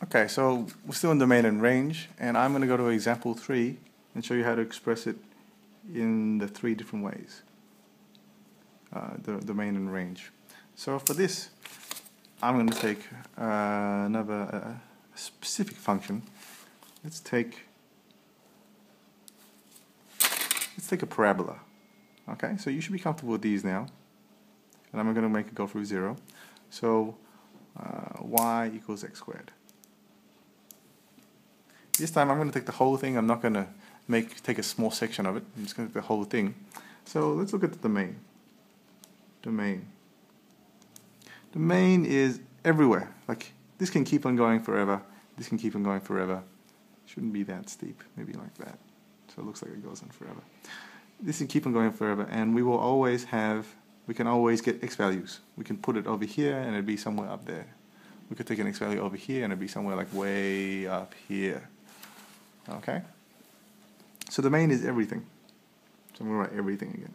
Okay, so we're still in domain and range, and I'm going to go to example 3 and show you how to express it in the 3 different ways, the domain and range. So for this, I'm going to take another specific function. Let's take a parabola. Okay, so you should be comfortable with these now, and I'm going to make it go through 0. So y equals x squared. This time I'm going to take the whole thing. I'm not going to take a small section of it. I'm just going to take the whole thing. So let's look at the domain. Domain is everywhere. Like, this can keep on going forever. This can keep on going forever. Shouldn't be that steep. Maybe like that. So it looks like it goes on forever. This can keep on going forever, and we will always have, we can always get x values. We can put it over here and it'd be somewhere up there. We could take an x value over here and it'd be somewhere like way up here. Okay? So domain is everything. So I'm going to write everything again.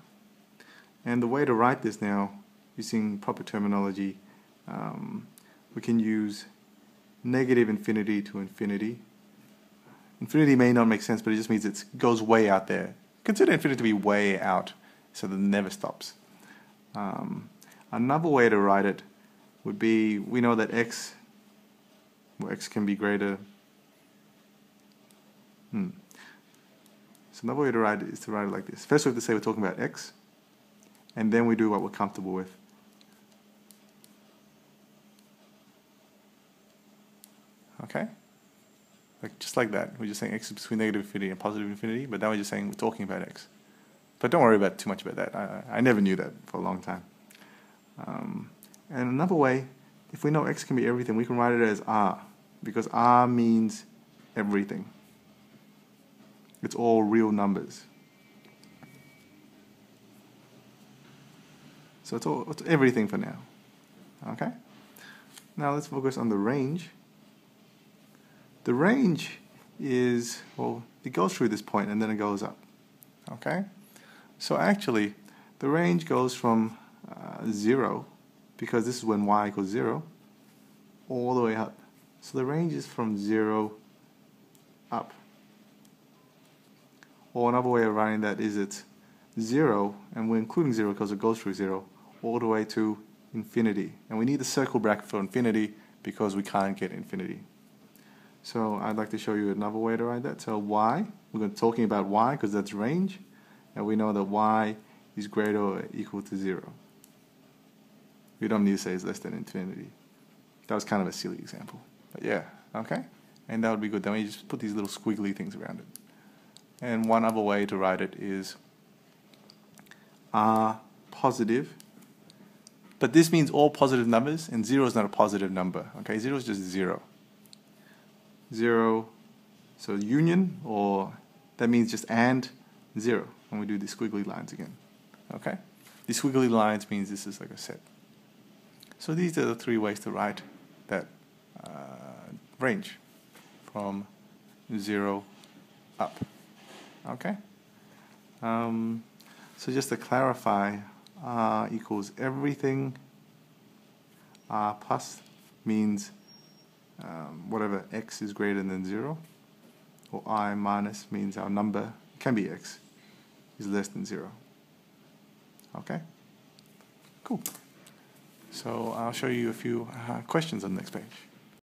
And the way to write this now, using proper terminology, we can use negative infinity to infinity. Infinity may not make sense, but it just means it goes way out there. Consider infinity to be way out, so that it never stops. Another way to write it would be, we know that x can be greater. So another way to write it is to write it like this. First we have to say we're talking about x, and then we do what we're comfortable with. Okay? Like, just like that. We're just saying x is between negative infinity and positive infinity, but now we're just saying we're talking about x. But don't worry about too much about that. I never knew that for a long time. And another way, if we know x can be everything, we can write it as r, because r means everything. It's all real numbers. So it's everything for now. Okay? Now let's focus on the range. The range is, well, it goes through this point and then it goes up. Okay? So actually, the range goes from 0, because this is when y equals 0, all the way up. So the range is from 0 up. Or another way of writing that is it's 0, and we're including 0 because it goes through 0, all the way to infinity. And we need the circle bracket for infinity because we can't get infinity. So I'd like to show you another way to write that. So y, we're going to be talking about y because that's range, and we know that y is greater or equal to 0. We don't need to say it's less than infinity. That was kind of a silly example. But yeah, okay? And that would be good. Then we just put these little squiggly things around it. And one other way to write it is r positive. But this means all positive numbers, and 0 is not a positive number. Okay, 0 is just 0. 0, so union, or that means just and 0. And we do the squiggly lines again. Okay? The squiggly lines means this is like a set. So these are the 3 ways to write that range from 0 up. Okay? So just to clarify, r equals everything. R plus means whatever x is greater than 0. Or I minus means our number, can be x, is less than 0. Okay? Cool. So I'll show you a few questions on the next page.